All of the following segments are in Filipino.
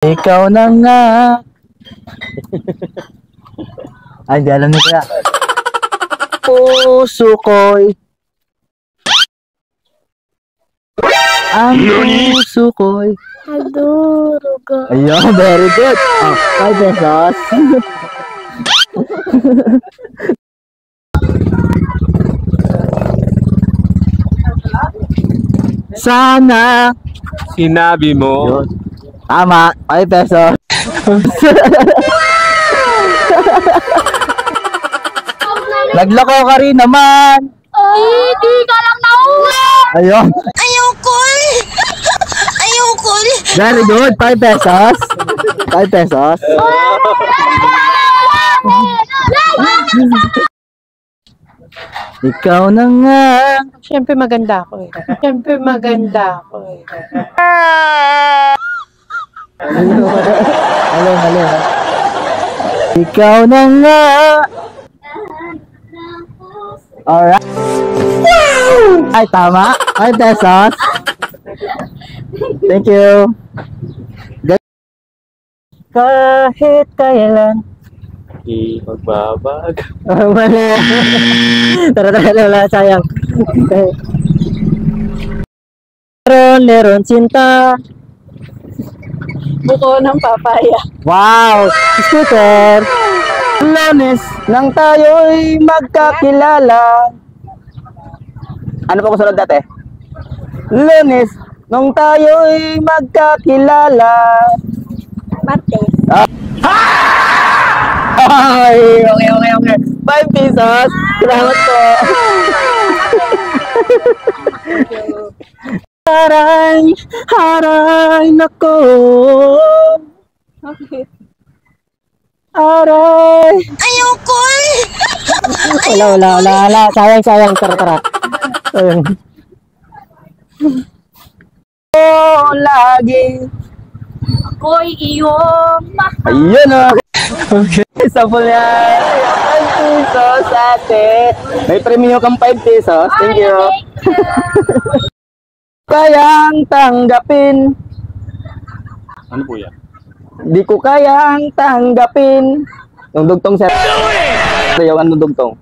Ikaw na nga. Ay, di alam niyo kaya. Puso ko'y ang puso ko'y Aduruga. ayun, very good. Oh, 5 pesos. Sana. Sinabi mo. Yun. Tama, 5 pesos. Nagloko ka rin naman. Ay, di ka lang nauna. Ayun. Ayoko. Ayoko. Very good. 5 pesos. 5 pesos. Ikaw na nga. Siyempre maganda ako eh. Siyempre maganda ako eh. Halo. Ikaw na nga. Alright. Ay, tama. 5 pesos. Thank you. Kahit kailan. Di magbabag. Mali. Tara, sayang. Leron cinta. Buko ng papaya. Wow! Scooter! Lunes nang tayo'y magkakilala. Ano pa ko sunod dati? Lunes nang tayo'y magkakilala. Martes. Ay, okay. 5 pesos. Salamat po. Haray, nako. Bakit? Aray. Ayoko. Wala. Sayang. Tara. Ayun. Oh, lagi. Ako'y iyong mahal. Ayun o. Okay. Sample yan. 5 pesos ate. May premium kang 5 pesos. Thank you. Kayang tanggapin. Ano po yan? Di ko kayang tanggapin. Yung dugtong sir. Ito yung ano dugtong.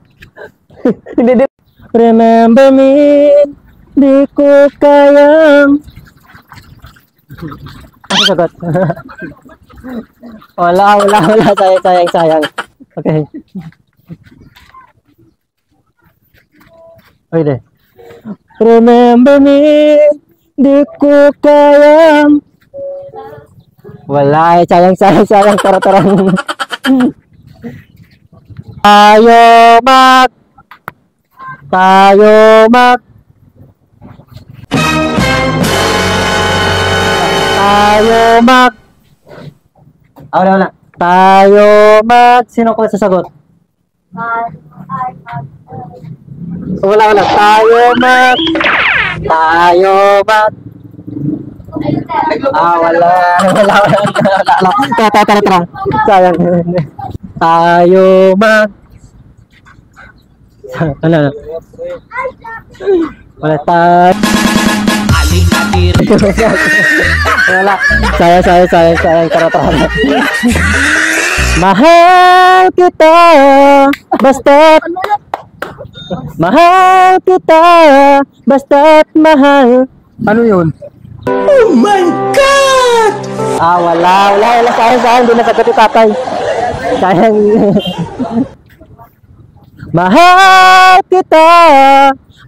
Hindi. Remember me. Di ko kayang. Ano sagot? Wala. Sayang. Okay. Pwede. Remember me. Di ko kayang. Wala, sayang. Tara. Tayo mag. Wala. Tayo mag. Sino ko sasagot? Wala. Tayo mag. Wala. Tara. Sayang. Tayo mag. Wala. Wala. Sayang. Tara. Mahal kita. Basta't mahal. Ano yun? Oh my God! Wala. Sayang. Hindi nasagot yung tatay. Sayang. Mahal kita.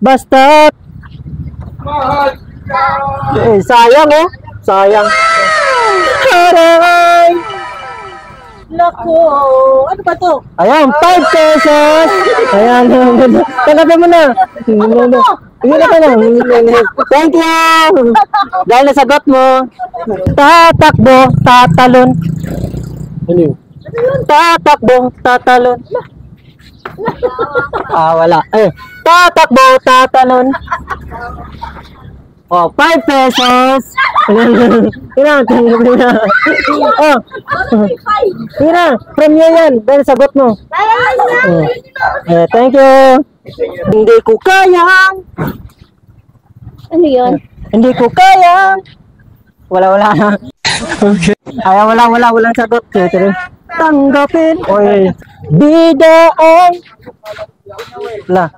Basta't. Sayang. Haray. Nako, ano ba to? Ayan, 5 pesos. Ayan, tanggapin mo na. Thank you. Dahil nasagot mo. Tatakbo, tatalon. Ano yun? Tatakbo, tatalon. Wala. Tatakbo, tatalon. 5 pesos. Premium yan. Dahil sagot mo. Thank you. Hindi ko kayang. Ano yun? Hindi ko kayang Wala na. Okay. Ay, walang sagot. Sige. Tanggapin. Oy. Bidaan. Wala.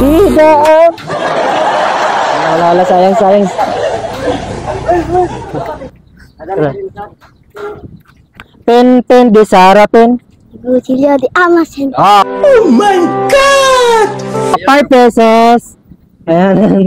Bidaan. Wala, sayang. Pen, di Sarah, pen. Butilyo di amasin. Oh my God! 5 pesos. Ayan.